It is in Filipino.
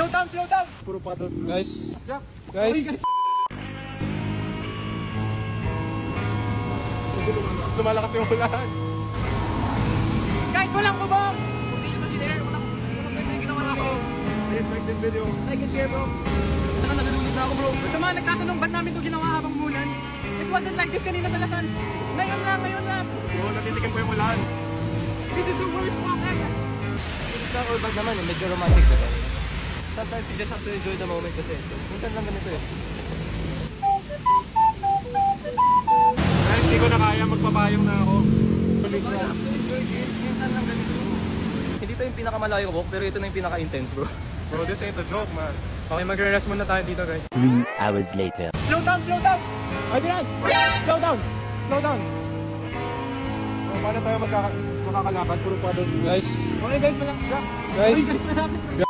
Slow down! Puro paddles. Guys! Yeah. Guys! Mas lumalakas yung ulan. Guys, walang bubong! Please like this video. Like and share, bro. Saka nalulunod na ako, bro. Sa mga nagtatanong, ba't namin ito ginawa habang mulan? It wasn't like this kanina talasan. Ngayon lang. Oo, natitigan ko yung ulan. This is the worst walk ever. Sa urban naman medyo romantic ba ito? Sometimes you just have to enjoy the moment kasi minsan lang ganito eh. Guys, hindi ko na kaya, magpapayong na ako. Minsan lang ganito. Hindi pa yung pinakamalayo walk pero ito na yung pinaka-intense, bro. Bro, this ain't a joke, man. Okay, magre-rest muna tayo dito, guys. 3 hours later. Slow down! Ay, Diran! Slow down! Paano tayo makakalakad? Puro paddles. Guys! Okay guys, wala. Guys!